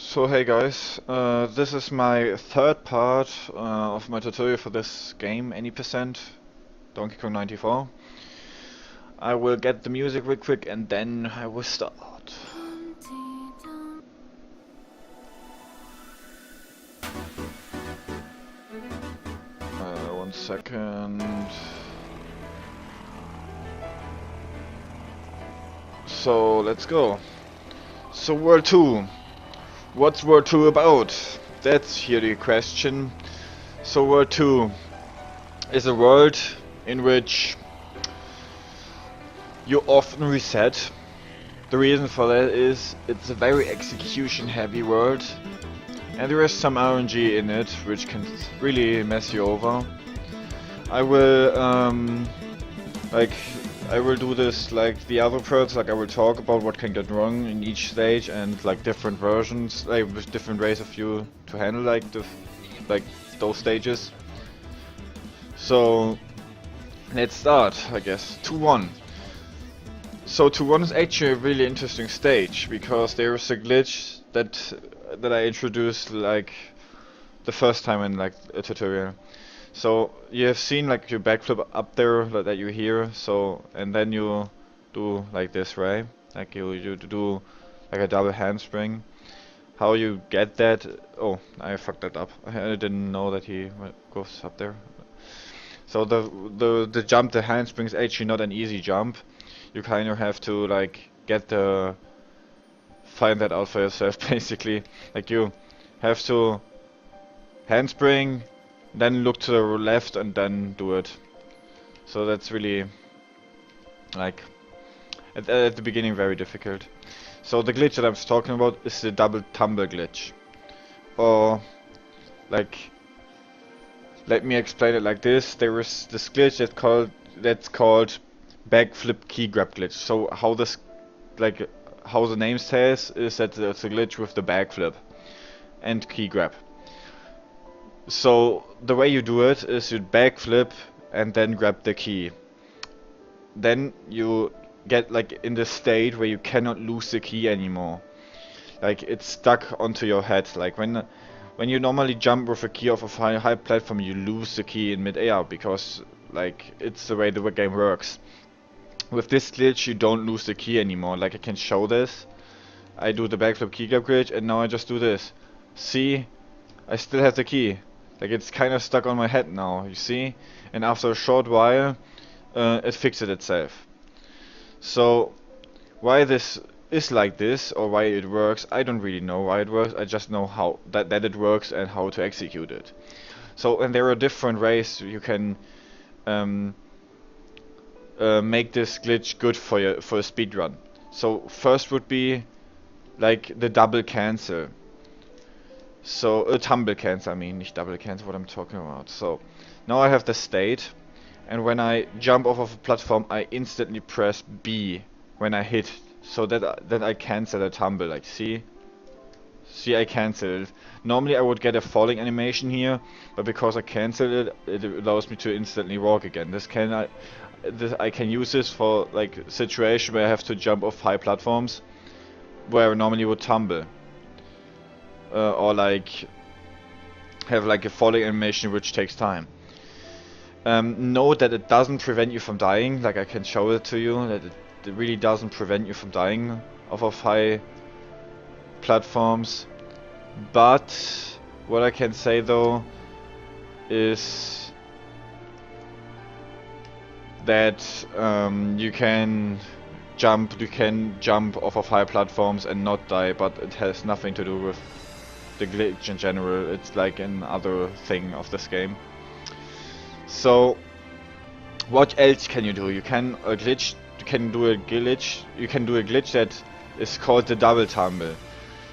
So hey guys, this is my third part of my tutorial for this game, any percent, Donkey Kong 94. I will get the music real quick and then I will start. 1 second. So let's go. So World 2. What's World 2 about? That's here the question. So World 2 is a world in which you often reset. The reason for that is it's a very execution heavy world and there is some RNG in it which can really mess you over. I will like I will do this like the other parts, like I will talk about what can get wrong in each stage and like different versions, like with different ways of you to handle like those stages. So let's start, I guess. 2-1. So 2-1 is actually a really interesting stage because there is a glitch that I introduced like the first time in like a tutorial. So you have seen like your backflip up there that you hear, so and then you do like this, right? Like you do like a double handspring. How you get that? Oh, I fucked that up. I didn't know that he goes up there. So the jump, the handspring is actually not an easy jump. You kind of have to like find that out for yourself basically. Like you have to handspring, then look to the left and then do it. So that's really like at the beginning very difficult. So the glitch that I'm talking about is the double tumble glitch. Or like, let me explain it like this. There is this glitch that's called backflip key grab glitch. So how this how the name says is that it's a glitch with the backflip and key grab. So the way you do it is you backflip and then grab the key. Then you get like in the state where you cannot lose the key anymore. Like it's stuck onto your head. Like when you normally jump with a key off of a high platform, you lose the key in mid-air because like it's the way the game works. With this glitch, you don't lose the key anymore. Like I can show this. I do the backflip key grab glitch, and now I just do this. See, I still have the key. Like it's kind of stuck on my head now, you see? And after a short while, it fixed itself. So, why this is like this, or why it works, I don't really know why it works. I just know how that it works and how to execute it. So, and there are different ways you can make this glitch good for a speedrun. So, first would be like the double cancel. So, tumble cancel, I mean, nicht double cancel, what I'm talking about. So, now I have the state, and when I jump off of a platform, I instantly press B when I hit, so that I cancel the tumble, like, see? See, I cancel it. Normally I would get a falling animation here, but because I cancelled it, it allows me to instantly walk again. I can use this for, like, a situation where I have to jump off high platforms, where I normally would tumble. Or like have like a falling animation which takes time. Note that it doesn't prevent you from dying, like I can show it to you, that it really doesn't prevent you from dying off of high platforms. But what I can say though is that you can jump off of high platforms and not die, but it has nothing to do with the glitch in general. It's like another thing of this game. So what else can you do? You can do a glitch that is called the double tumble.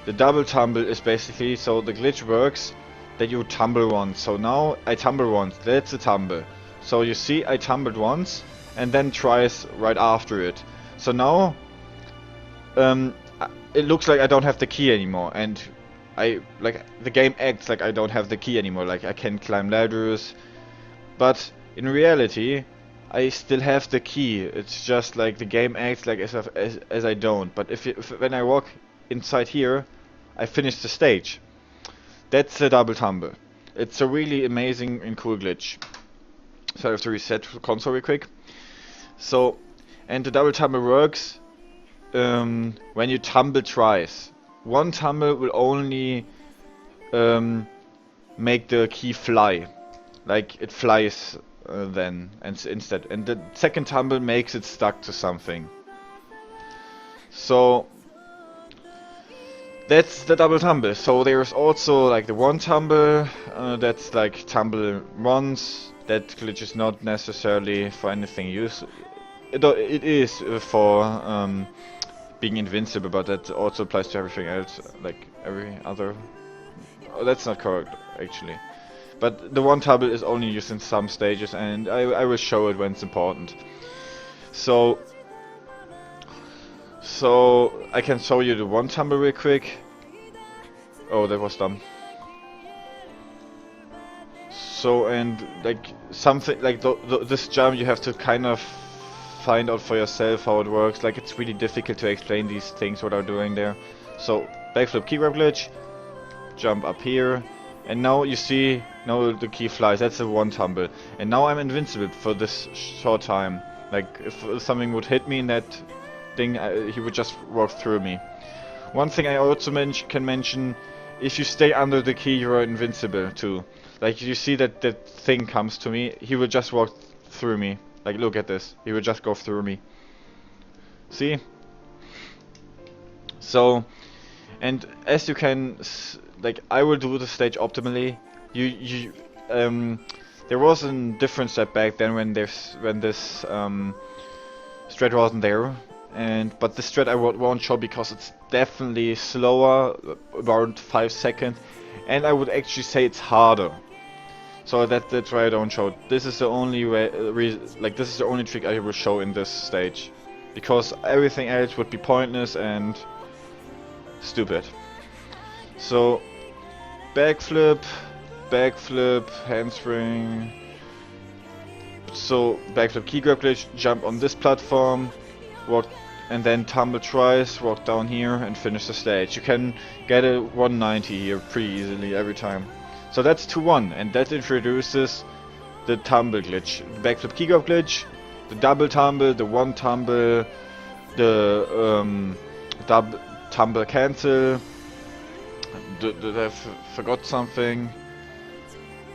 The double tumble is basically, so the glitch works that you tumble once. So now I tumble once, that's a tumble. So you see I tumbled once and then twice right after it. So now it looks like I don't have the key anymore, and the game acts like I don't have the key anymore, like I can climb ladders, but in reality I still have the key. It's just like the game acts like as I don't. But if when I walk inside here, I finished the stage. That's a double tumble. It's a really amazing and cool glitch. So I have to reset the console real quick. So, and the double tumble works when you tumble twice. One tumble will only make the key fly, like it flies then and instead, and the second tumble makes it stuck to something. So that's the double tumble. So there's also like the one tumble, that's like tumble once. That glitch is not necessarily for anything use. It is for being invincible, but that also applies to everything else, like every other. Oh, that's not correct actually. But the one tumble is only used in some stages, and I will show it when it's important. So I can show you the one tumble real quick. Oh, that was dumb. So, and like something like this jump, you have to kind of find out for yourself how it works. Like, it's really difficult to explain these things what I'm doing there. So backflip key grab glitch, jump up here, and now you see, now the key flies. That's a one tumble, and now I'm invincible for this short time. Like, if something would hit me in that thing, he would just walk through me. One thing I also can mention, if you stay under the key, you're invincible too. Like, you see that that thing comes to me, he will just walk through me. Like, look at this, he will just go through me. See? So, and as you can, like, I will do the stage optimally. There was a different step back then when this strat wasn't there, but this strat I won't show because it's definitely slower, about 5 seconds, and I would actually say it's harder. So that's why I don't show it. This is the only way, this is the only trick I will show in this stage, because everything else would be pointless and stupid. So backflip, handspring. So backflip key grab glitch, jump on this platform, walk, and then tumble twice, walk down here and finish the stage. You can get a 190 here pretty easily every time. So that's 2-1, and that introduces the tumble glitch. The backflip key grab glitch, the double tumble, the one tumble, the double tumble cancel. Did I forgot something?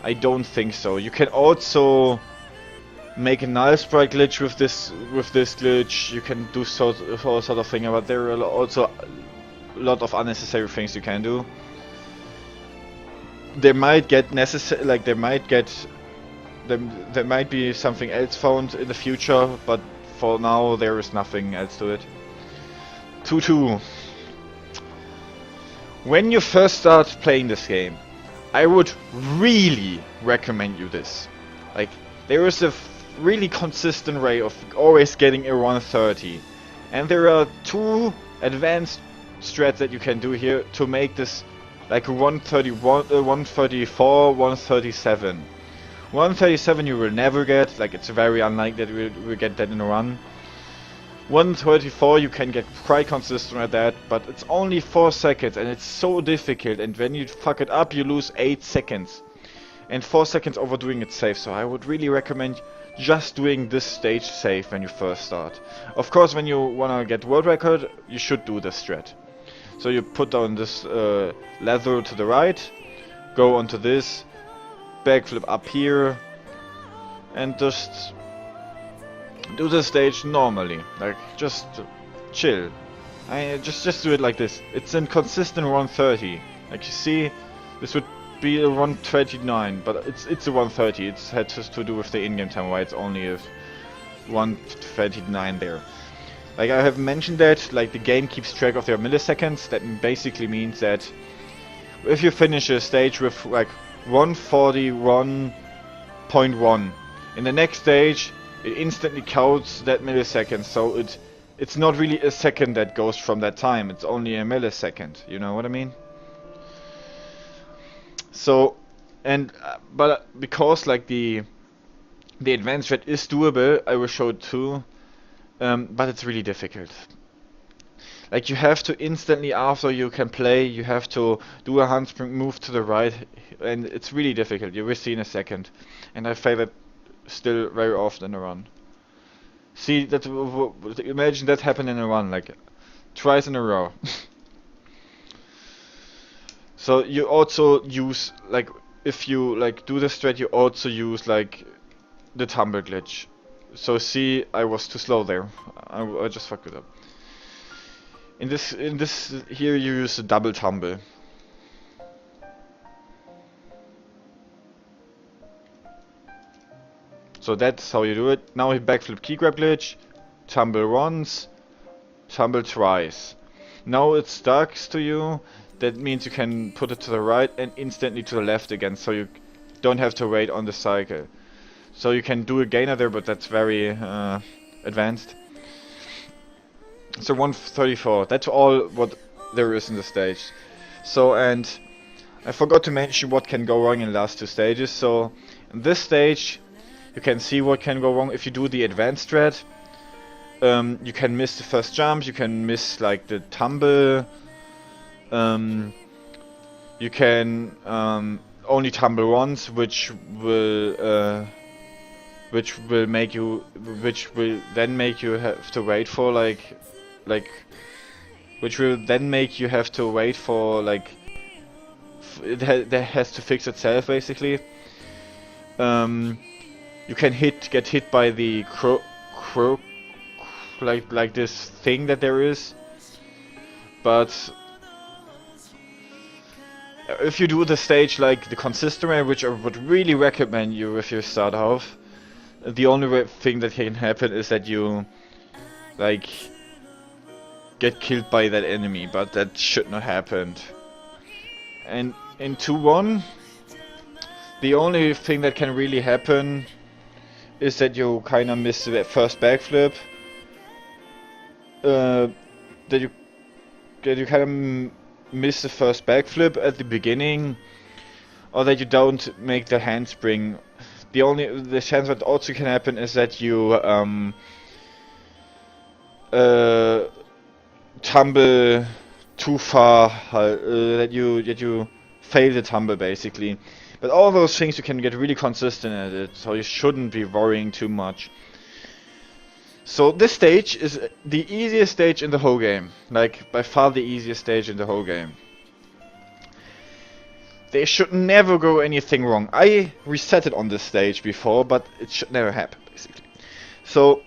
I don't think so. You can also make a null sprite glitch with this glitch. You can do all sort of thing, but there are also a lot of unnecessary things you can do. There might get necessary, like there might be something else found in the future, but for now there is nothing else to it. 2-2. When you first start playing this game, I would really recommend you this. Like, there is a really consistent way of always getting a 130, and there are 2 advanced strats that you can do here to make this like a 131, 134, 137. 137 you will never get, like it's very unlikely that you will get that in a run. 134 you can get quite consistent at that, but it's only 4 seconds and it's so difficult, and when you fuck it up you lose 8 seconds. And 4 seconds overdoing it safe, so I would really recommend just doing this stage safe when you first start. Of course, when you wanna get world record, you should do this strat. So you put down this leather to the right, go onto this, backflip up here, and just do the stage normally, like just chill. Just do it like this. It's a consistent 130. Like you see, this would be a 129, but it's a 130. It has to do with the in-game time, why it's only a 129 there. Like I have mentioned that, like the game keeps track of their milliseconds. That basically means that if you finish a stage with like 141.1, in the next stage it instantly counts that millisecond. So it's not really a second that goes from that time. It's only a millisecond. You know what I mean? So, and but because like the advanced strat is doable, I will show it too. But it's really difficult. Like you have to instantly after you can play, you have to do a handspring move to the right, and it's really difficult. You will see in a second, and I fail it still very often in a run. See that? Imagine that happen in a run, like twice in a row. So you also use like if you like do the strat, you also use like the tumble glitch. So see, I was too slow there. I just fucked it up. In this here you use a double tumble. So that's how you do it. Now hit backflip key grab glitch, tumble once, tumble twice. Now it stacks to you. That means you can put it to the right and instantly to the left again, so you don't have to wait on the cycle. So you can do a gainer there, but that's very advanced. So 134, that's all what there is in the stage. So, and I forgot to mention what can go wrong in the last two stages. So in this stage you can see what can go wrong if you do the advanced strat. You can miss the first jump, you can miss like the tumble, you can only tumble once, which will then make you have to wait for which will then make you have to wait for that has to fix itself basically. You can get hit by the like this thing that there is, but if you do the stage like the consistent way, which I would really recommend you if you start off, the only thing that can happen is that you like get killed by that enemy, but that should not happen. And in 2-1, the only thing that can really happen is that you kinda miss the first backflip. That you kinda miss the first backflip at the beginning, or that you don't make the handspring. The chance that also can happen is that you tumble too far, that you fail the tumble basically. But all those things you can get really consistent at it, so you shouldn't be worrying too much. So this stage is the easiest stage in the whole game, like by far the easiest stage in the whole game. There should never go anything wrong. I reset it on this stage before, but it should never happen basically. So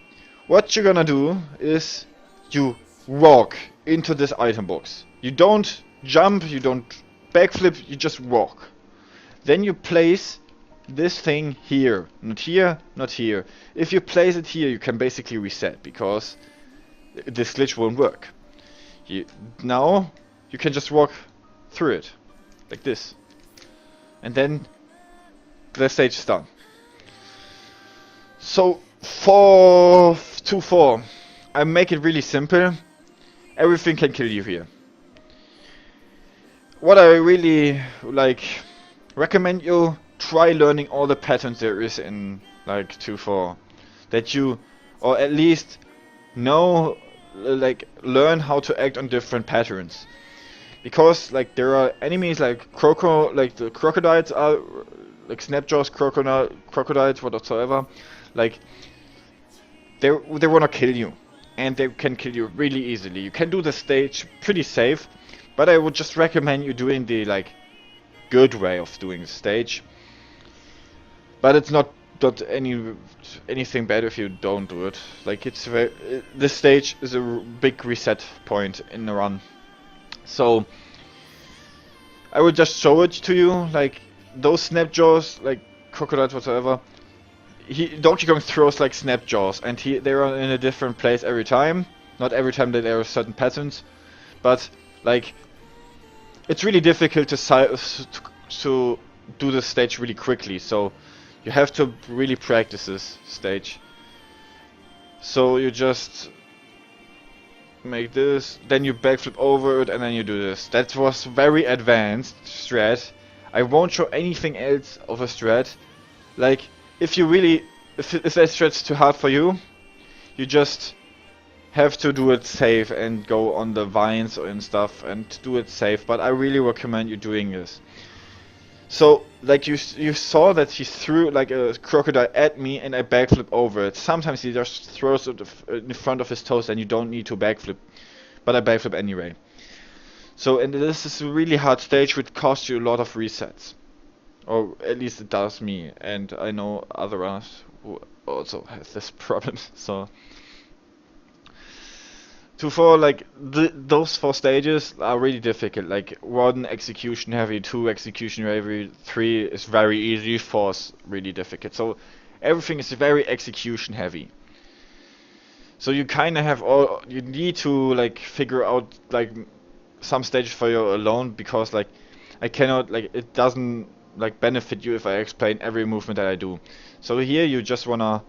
what you're gonna do is you walk into this item box. You don't jump, you don't backflip, you just walk. Then you place this thing here, not here, not here. If you place it here, you can basically reset, because this glitch won't work. Now you can just walk through it, like this. And then the stage is done. So 4-2-4, I make it really simple. Everything can kill you here. What I really recommend you try learning all the patterns there is in 2-4, that you, or at least know, learn how to act on different patterns, because there are enemies the crocodiles are snapjaws, crocodiles whatsoever, they wanna kill you, and they can kill you really easily. You can do the stage pretty safe, but I would just recommend you doing the good way of doing the stage. But it's not anything bad if you don't do it. This stage is a big reset point in the run. So I will just show it to you, those snapjaws, crocodiles whatsoever. Donkey Kong throws snapjaws, and they are in a different place every time. Not every time that there are certain patterns, but it's really difficult to do this stage really quickly. So you have to really practice this stage. So you just make this, then you backflip over it, and then you do this. That was very advanced strat. I won't show anything else of a strat. If that strat's too hard for you, you just have to do it safe and go on the vines and stuff and do it safe, but I really recommend you doing this. So, like you saw that he threw like a crocodile at me and I backflip over it. Sometimes he just throws it in front of his toes and you don't need to backflip, but I backflip anyway. So, and this is a really hard stage which costs you a lot of resets. Or at least it does me, and I know others who also have this problem, so... like, those 4 stages are really difficult. Like, 1 execution heavy, 2 execution heavy, 3 is very easy, 4 is really difficult. So, everything is very execution heavy. So you kinda have you need to, like, figure out, like, some stages for you alone, because, like, I cannot, like, it doesn't, like, benefit you if I explain every movement that I do. So here you just wanna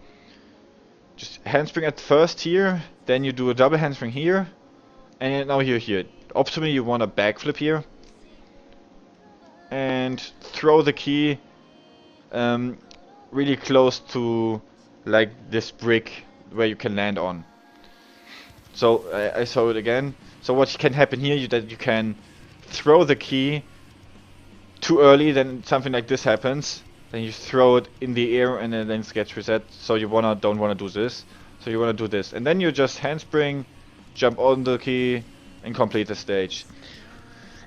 just handspring at first here, then you do a double handspring here, and now you're here. Optimally you want a backflip here, and throw the key really close to like this brick where you can land on. So I saw it again. So what can happen here, that you can throw the key too early, then something like this happens. Then you throw it in the air and then it gets reset. So you don't wanna do this. So you wanna do this, and then you just handspring, jump on the key, and complete the stage.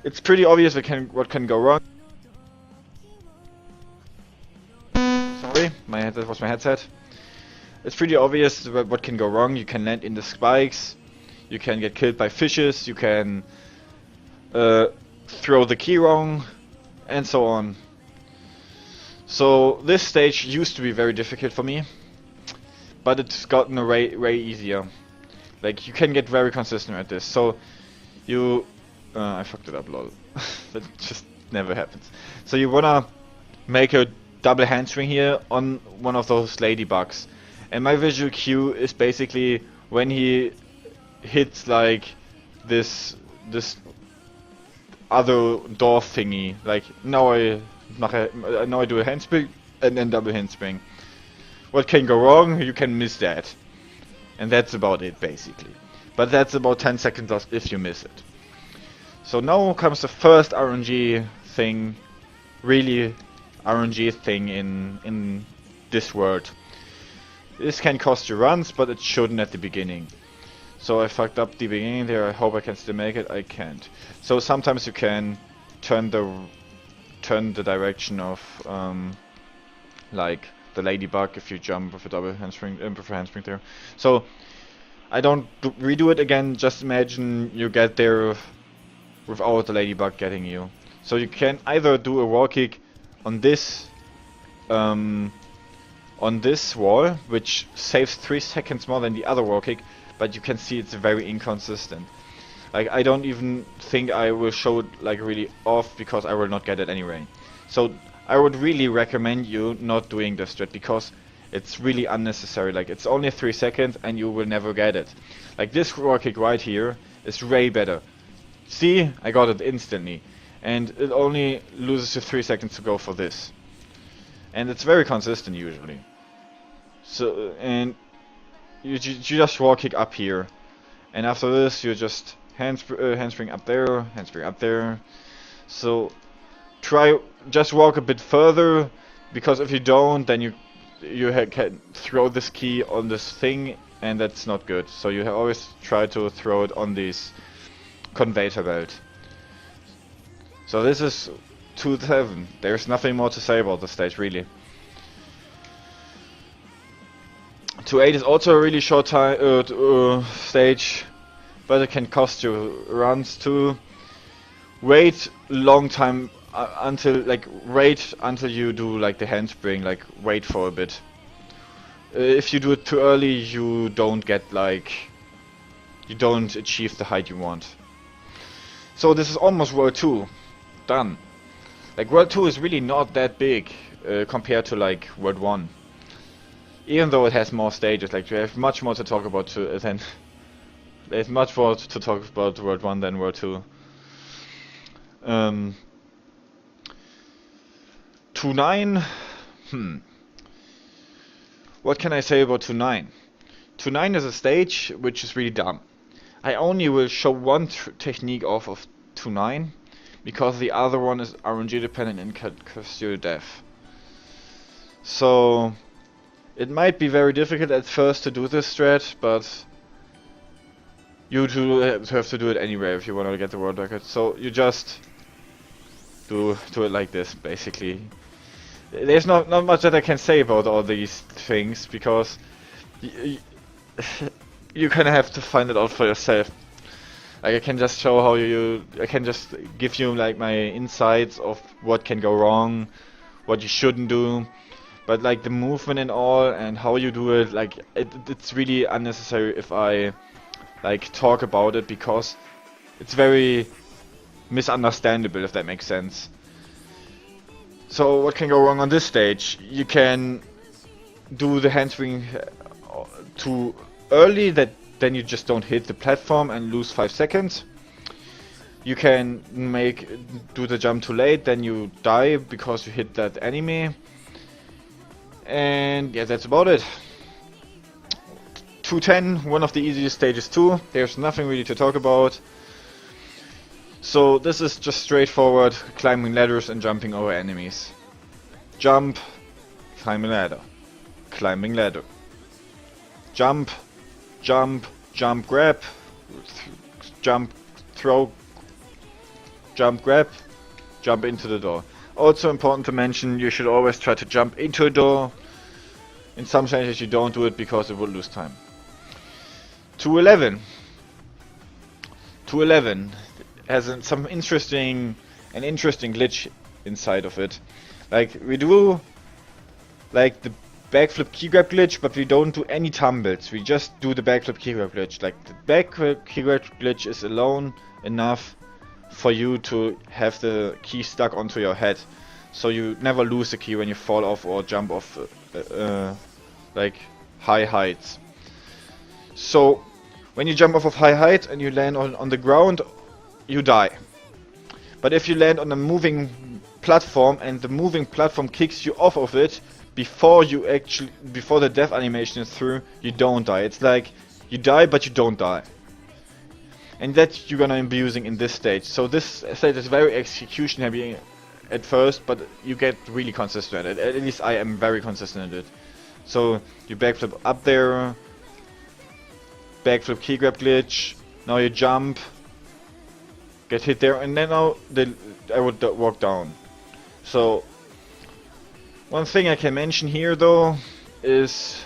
It's pretty obvious what can go wrong. Sorry, that was my headset. It's pretty obvious what can go wrong. You can land in the spikes. You can get killed by fishes. You can throw the key wrong, and so on. So this stage used to be very difficult for me, but it's gotten way easier. Like, you can get very consistent at this. So you I fucked it up, lol. That just never happens. So you wanna make a double handspring here on one of those ladybugs, and my visual cue is basically when he hits like this other door thingy. Like, now I do a handspring and then double handspring. What can go wrong? You can miss that, and that's about it basically. But that's about 10 seconds lost if you miss it. So now comes the first RNG thing, really RNG thing in this world. This can cost you runs, but it shouldn't at the beginning. So I fucked up the beginning there. I hope I can still make it. I can't. So sometimes you can turn the direction of like the ladybug if you jump with a double handspring, with a handspring there. So I don't redo it again. Just imagine you get there without the ladybug getting you. So you can either do a wall kick on this wall, which saves 3 seconds more than the other wall kick, but you can see it's very inconsistent. Like, I don't even think I will show it like really off, because I will not get it anyway. So I would really recommend you not doing this strat, because it's really unnecessary. Like, it's only 3 seconds and you will never get it. Like, this wall kick right here is way better. See, I got it instantly, and it only loses you 3 seconds to go for this, and it's very consistent usually. So, and you just wall kick up here, and after this you just handspring up there, handspring up there. So just walk a bit further, because if you don't, then you can throw this key on this thing, and that's not good. So you always try to throw it on this conveyor belt. So this is 2-7. There's nothing more to say about the stage, really. 2-8 is also a really short time stage, but it can cost you runs too. Wait long time wait until you do like the handspring. Like, wait for a bit. If you do it too early, you don't achieve the height you want. So this is almost World 2 done. Like, World 2 is really not that big compared to like World 1. Even though it has more stages, like, you have much more to talk about there's much more to talk about World 1 than World 2. 2-9. What can I say about 2-9? 2-9 is a stage which is really dumb. I only will show one technique off of 2-9 because the other one is RNG dependent and can cost you death. So it might be very difficult at first to do this strat, but you do have to do it anyway if you want to get the world record. So you just do it like this, basically. There's not much that I can say about all these things because you kind of have to find it out for yourself. Like I can just show how I can just give you like my insights of what can go wrong, what you shouldn't do, but like the movement and all and how you do it, like it's really unnecessary if I like talk about it because it's very misunderstandable, if that makes sense. So what can go wrong on this stage? You can do the handspring too early, then you just don't hit the platform and lose 5 seconds. You can do the jump too late, then you die because you hit that enemy. And yeah, that's about it. 2-10, one of the easiest stages too. There's nothing really to talk about. So this is just straightforward climbing ladders and jumping over enemies. Jump, climbing ladder, climbing ladder. Jump, jump, jump, grab, jump, throw, jump, grab, jump into the door. Also important to mention, you should always try to jump into a door. In some stages you don't do it because it will lose time. 2-11. 2-11 has some interesting glitch inside of it. Like we do like the backflip key grab glitch, but we don't do any tumbles. We just do the backflip key grab glitch. Like the backflip key grab glitch is alone enough for you to have the key stuck onto your head, so you never lose the key when you fall off or jump off like high heights. So when you jump off of high height and you land on the ground, you die. But if you land on a moving platform and the moving platform kicks you off of it before the death animation is through, you don't die. It's like you die but you don't die. And that you're gonna be using in this stage. So this stage is very execution heavy at first, but you get really consistent at it. At least I am very consistent at it. So you backflip up there, backflip key grab glitch, now you jump, get hit there, and then now I would walk down. So one thing I can mention here though is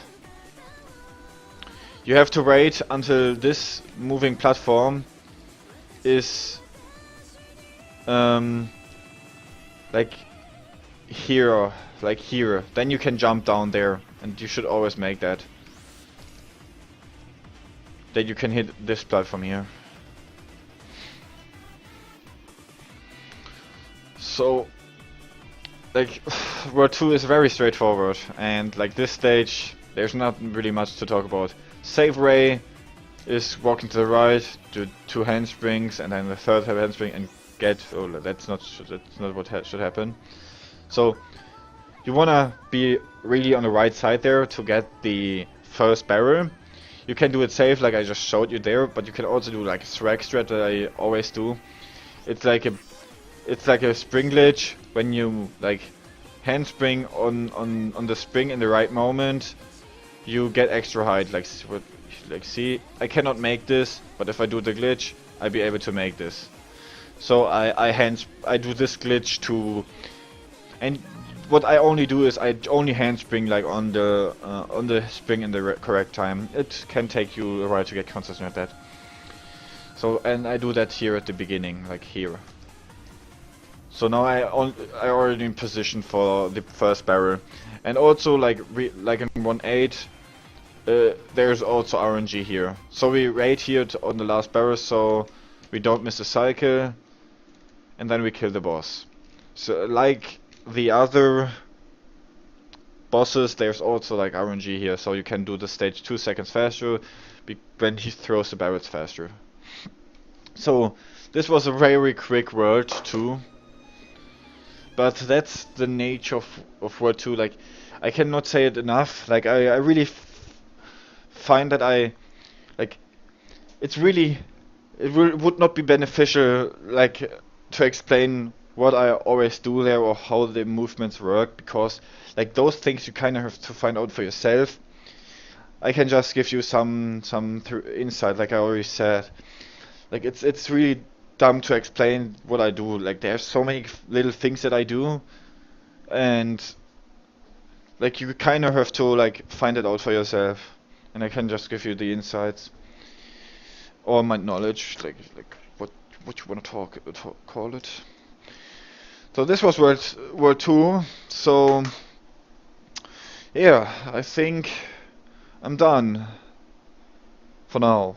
you have to wait until this moving platform is like here, then you can jump down there, and you should always make that. That you can hit this platform here. So like World 2 is very straightforward, and like this stage there's not really much to talk about. Save ray is walking to the right, do 2 handsprings, and then the third handspring and get. Oh, that's not what should happen. So you wanna be really on the right side there to get the first barrel. You can do it safe, like I just showed you there, but you can also do like a swag strat that I always do. It's like a spring glitch when you like handspring on the spring in the right moment. You get extra height. Like see, I cannot make this, but if I do the glitch, I'll be able to make this. So I do this glitch to, and what I only do is I only handspring like on the spring in the correct time. It can take you a while to get consistent at that. So, and I do that here at the beginning, like here. So now I already in position for the first barrel, and also like in 1-8, there's also RNG here. So we wait here on the last barrel, so we don't miss the cycle, and then we kill the boss. So like the other bosses, there's also like RNG here, so you can do the stage 2 seconds faster when he throws the barrels faster. So this was a very quick World 2. But that's the nature of World 2. Like, I cannot say it enough. Like, I really find that I like it's really would not be beneficial like to explain what I always do there or how the movements work, because like those things you kind of have to find out for yourself. I can just give you some insight, like I already said. Like it's really dumb to explain what I do. Like there's so many little things that I do, and like you kind of have to like find it out for yourself. And I can just give you the insights or my knowledge, like what you want to call it. So this was World 2. So yeah, I think I'm done for now.